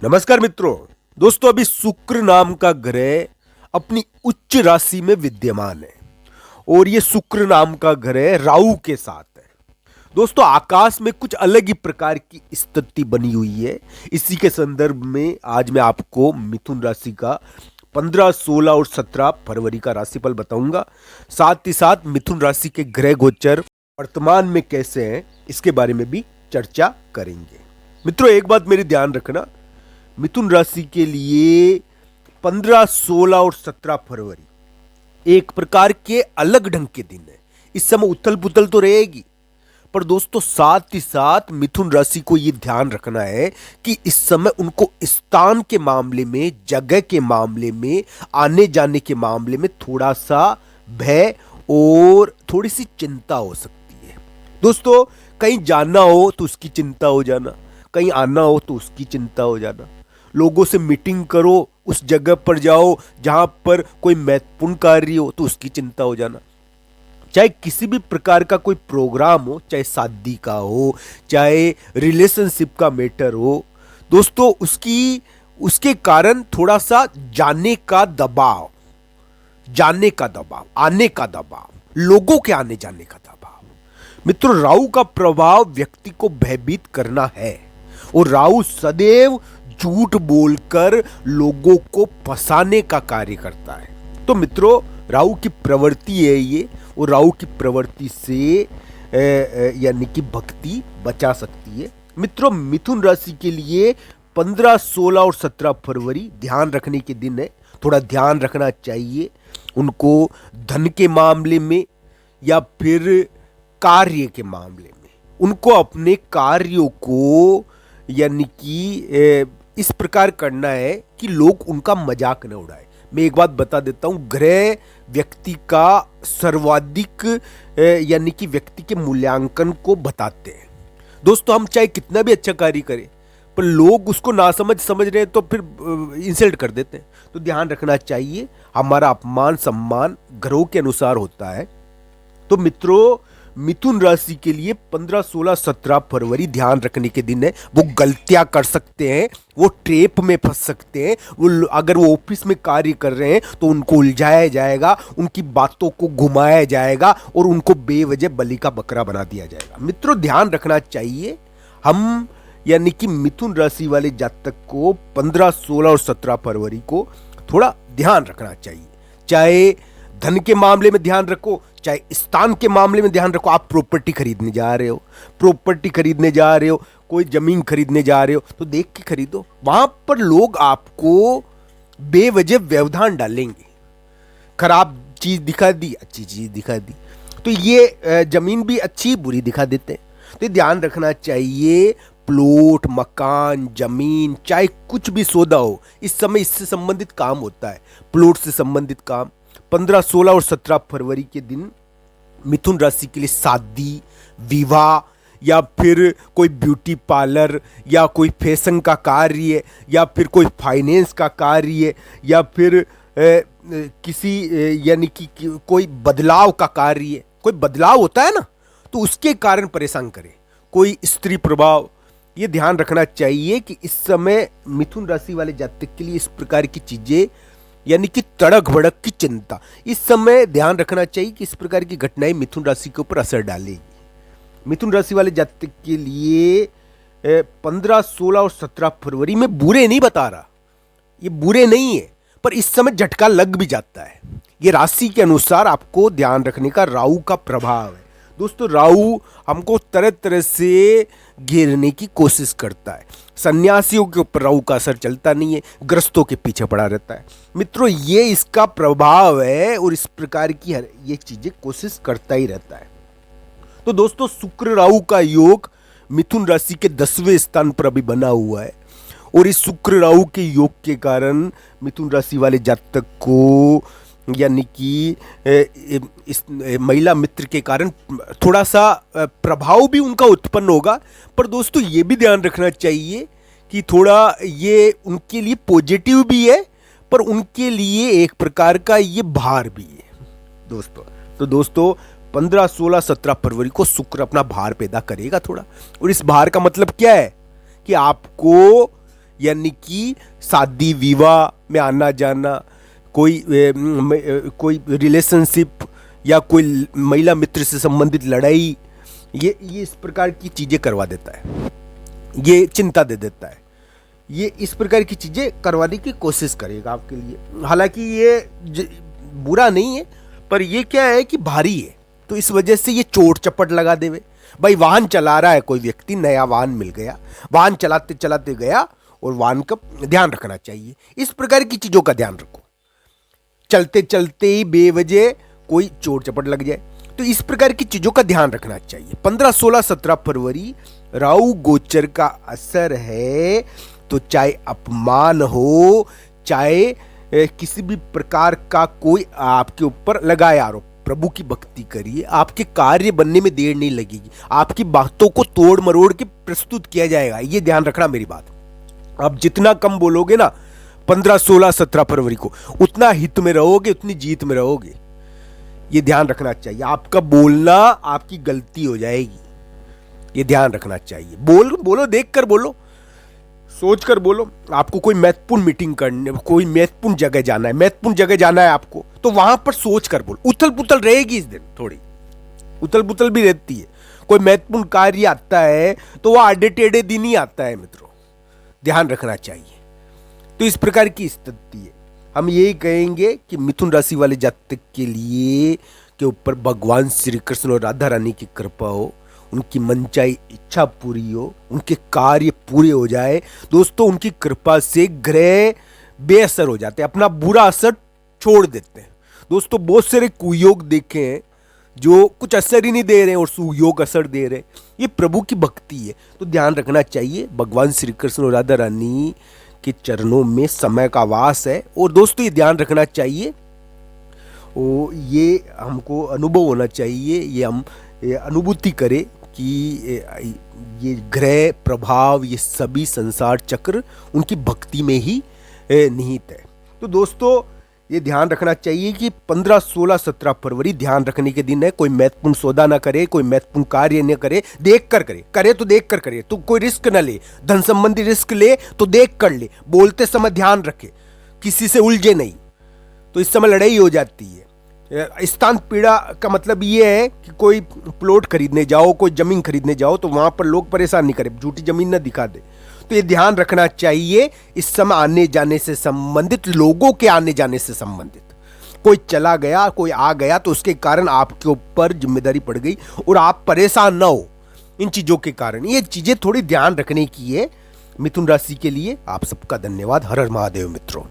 नमस्कार मित्रों। दोस्तों, अभी शुक्र नाम का ग्रह अपनी उच्च राशि में विद्यमान है और ये शुक्र नाम का ग्रह राहु के साथ है। दोस्तों, आकाश में कुछ अलग ही प्रकार की स्थिति बनी हुई है। इसी के संदर्भ में आज मैं आपको मिथुन राशि का 15, 16 और 17 फरवरी का राशिफल बताऊंगा। साथ ही साथ मिथुन राशि के ग्रह गोचर वर्तमान में कैसे हैं इसके बारे में भी चर्चा करेंगे। मित्रों, एक बात मेरी ध्यान रखना, मिथुन राशि के लिए 15, 16 और 17 फरवरी एक प्रकार के अलग ढंग के दिन है। इस समय उथल पुथल तो रहेगी, पर दोस्तों साथ ही साथ मिथुन राशि को यह ध्यान रखना है कि इस समय उनको स्थान के मामले में, जगह के मामले में, आने जाने के मामले में थोड़ा सा भय और थोड़ी सी चिंता हो सकती है। दोस्तों, कहीं जाना हो तो उसकी चिंता हो जाना, कहीं आना हो तो उसकी चिंता हो जाना, लोगों से मीटिंग करो, उस जगह पर जाओ जहां पर कोई महत्वपूर्ण कार्य हो तो उसकी चिंता हो जाना। चाहे किसी भी प्रकार का कोई प्रोग्राम हो, चाहे शादी का हो, चाहे रिलेशनशिप का मैटर हो, दोस्तों उसके कारण थोड़ा सा जाने का दबाव, आने का दबाव, लोगों के आने जाने का दबाव। मित्रों, राहु का प्रभाव व्यक्ति को भयभीत करना है और राहु सदैव झूठ बोलकर लोगों को फंसाने का कार्य करता है। तो मित्रों, राहु की प्रवृत्ति है ये, और राहु की प्रवृत्ति से यानी कि भक्ति बचा सकती है। मित्रों, मिथुन राशि के लिए 15, 16 और 17 फरवरी ध्यान रखने के दिन है। थोड़ा ध्यान रखना चाहिए उनको धन के मामले में या फिर कार्य के मामले में। उनको अपने कार्यों को यानी कि इस प्रकार करना है कि लोग उनका मजाक न उड़ाए। मैं एक बात बता देता हूं, ग्रह व्यक्ति का सर्वाधिक यानी कि व्यक्ति के मूल्यांकन को बताते हैं। दोस्तों, हम चाहे कितना भी अच्छा कार्य करें, पर लोग उसको नासमझ समझ रहे हैं तो फिर इंसल्ट कर देते हैं। तो ध्यान रखना चाहिए, हमारा अपमान सम्मान ग्रहों के अनुसार होता है। तो मित्रों, मिथुन राशि के लिए 15, 16, 17 फरवरी ध्यान रखने के दिन है। वो गलतियां कर सकते हैं, वो ट्रेप में फंस सकते हैं, अगर वो ऑफिस में कार्य कर रहे हैं तो उनको उलझाया जाएगा, उनकी बातों को घुमाया जाएगा और उनको बेवजह बलि का बकरा बना दिया जाएगा। मित्रों, ध्यान रखना चाहिए, हम यानी कि मिथुन राशि वाले जातक को 15, 16 और 17 फरवरी को थोड़ा ध्यान रखना चाहिए। चाहे धन के मामले में ध्यान रखो, चाहे स्थान के मामले में ध्यान रखो। आप प्रॉपर्टी खरीदने जा रहे हो, कोई जमीन खरीदने जा रहे हो तो देख के खरीदो। वहां पर लोग आपको बेवजह व्यवधान डालेंगे, खराब चीज दिखा दी, अच्छी चीज दिखा दी, तो ये जमीन भी अच्छी बुरी दिखा देते हैं। तो ध्यान रखना चाहिए, प्लॉट, मकान, जमीन, चाहे कुछ भी सौदा हो, इस समय इससे संबंधित काम होता है, प्लॉट से संबंधित काम। 15, 16 और 17 फरवरी के दिन मिथुन राशि के लिए शादी, विवाह या फिर कोई ब्यूटी पार्लर या कोई फैशन का कार्य या फिर कोई फाइनेंस का कार्य या फिर किसी यानी कि कोई बदलाव का कार्य, कोई बदलाव होता है ना, तो उसके कारण परेशान करे, कोई स्त्री प्रभाव। ये ध्यान रखना चाहिए कि इस समय मिथुन राशि वाले जातक के लिए इस प्रकार की चीजें यानी कि तड़क भड़क की चिंता, इस समय ध्यान रखना चाहिए कि इस प्रकार की घटनाएं मिथुन राशि के ऊपर असर डालेगी। मिथुन राशि वाले जातक के लिए 15, 16 और 17 फरवरी में बुरे नहीं बता रहा, ये बुरे नहीं है, पर इस समय झटका लग भी जाता है। ये राशि के अनुसार आपको ध्यान रखने का राहु का प्रभाव है। दोस्तों, राहु हमको तरह तरह से घेरने की कोशिश करता है। सन्यासियों के ऊपर राहु का असर चलता नहीं है, ग्रस्तों के पीछे पड़ा रहता है। मित्रों, ये इसका प्रभाव है और इस प्रकार की ये चीजें कोशिश करता ही रहता है। तो दोस्तों, शुक्र राहु का योग मिथुन राशि के 10वें स्थान पर अभी बना हुआ है और इस शुक्र राहु के योग के कारण मिथुन राशि वाले जातक को यानी कि इस महिला मित्र के कारण थोड़ा सा प्रभाव भी उनका उत्पन्न होगा। पर दोस्तों, ये भी ध्यान रखना चाहिए कि थोड़ा ये उनके लिए पॉजिटिव भी है, पर उनके लिए एक प्रकार का ये भार भी है दोस्तों। 15, 16, 17 फरवरी को शुक्र अपना भार पैदा करेगा थोड़ा, और इस भार का मतलब क्या है कि आपको यानी कि शादी विवाह में आना जाना, कोई रिलेशनशिप या कोई महिला मित्र से संबंधित लड़ाई, ये इस प्रकार की चीज़ें करवा देता है, ये चिंता दे देता है, ये इस प्रकार की चीज़ें करवाने की कोशिश करेगा आपके लिए। हालांकि ये बुरा नहीं है, पर ये क्या है कि भारी है, तो इस वजह से ये चोट चपट लगा देवे। भाई वाहन चला रहा है कोई व्यक्ति, नया वाहन मिल गया, वाहन चलाते चलाते गया और वाहन का ध्यान रखना चाहिए। इस प्रकार की चीज़ों का ध्यान रखो, चलते चलते ही बेवजह कोई चोट चपट लग जाए, तो इस प्रकार की चीज़ों का ध्यान रखना चाहिए। 15, 16, 17 फरवरी राहु गोचर का असर है, तो चाहे अपमान हो, चाहे किसी भी प्रकार का कोई आपके ऊपर लगाए आरोप, प्रभु की भक्ति करिए, आपके कार्य बनने में देर नहीं लगेगी, आपकी बातों को तोड़ मरोड़ के प्रस्तुत किया जाएगा। ये ध्यान रखना मेरी बात। आप जितना कम बोलोगे ना 15, 16, 17 फरवरी को, उतना हित में रहोगे, उतनी जीत में रहोगे। ये ध्यान रखना चाहिए। आपका बोलना आपकी गलती हो जाएगी, ये ध्यान रखना चाहिए। बोलो देख कर बोलो, सोच कर बोलो। आपको कोई महत्वपूर्ण मीटिंग करने, कोई महत्वपूर्ण जगह जाना है, महत्वपूर्ण जगह जाना है आपको, तो वहां पर सोच कर बोलो। उथल पुथल रहेगी इस दिन, थोड़ी उथल पुथल भी रहती है। कोई महत्वपूर्ण कार्य आता है तो वह आडे टेढ़े दिन ही आता है मित्रों, ध्यान रखना चाहिए। तो इस प्रकार की स्थिति है। हम यही कहेंगे कि मिथुन राशि वाले जातक के लिए के ऊपर भगवान श्री कृष्ण और राधा रानी की कृपा हो, उनकी मनचाही इच्छा पूरी हो, उनके कार्य पूरे हो जाए। दोस्तों, उनकी कृपा से ग्रह बेअसर हो जाते हैं, अपना बुरा असर छोड़ देते हैं। दोस्तों, बहुत सारे कुयोग देखे हैं जो कुछ असर ही नहीं दे रहे और सुयोग असर दे रहे। ये प्रभु की भक्ति है, तो ध्यान रखना चाहिए। भगवान श्री कृष्ण और राधा रानी के चरणों में समय का वास है। और दोस्तों, ये ध्यान रखना चाहिए, ये हमको अनुभव होना चाहिए, ये हम अनुभूति करें कि ये ग्रह प्रभाव, ये सभी संसार चक्र उनकी भक्ति में ही निहित है। तो दोस्तों, ये ध्यान रखना चाहिए कि 15, 16, 17 फरवरी ध्यान रखने के दिन है। कोई महत्वपूर्ण सौदा ना करे, कोई महत्वपूर्ण कार्य न करे, देख कर करे तो देख कर करे। तो कोई रिस्क ना ले, धन संबंधी रिस्क ले तो देख कर ले, बोलते समय ध्यान रखे, किसी से उलझे नहीं, तो इस समय लड़ाई हो जाती है। स्थान पीड़ा का मतलब ये है कि कोई प्लॉट खरीदने जाओ, कोई जमीन खरीदने जाओ, तो वहां पर लोग परेशान नहीं करें, झूठी जमीन ना दिखा दे। तो ये ध्यान रखना चाहिए। इस समय आने जाने से संबंधित, लोगों के आने जाने से संबंधित, कोई चला गया, कोई आ गया, तो उसके कारण आपके ऊपर जिम्मेदारी पड़ गई और आप परेशान ना हो इन चीजों के कारण। ये चीजें थोड़ी ध्यान रखने की है मिथुन राशि के लिए। आप सबका धन्यवाद। हर हर महादेव मित्रों।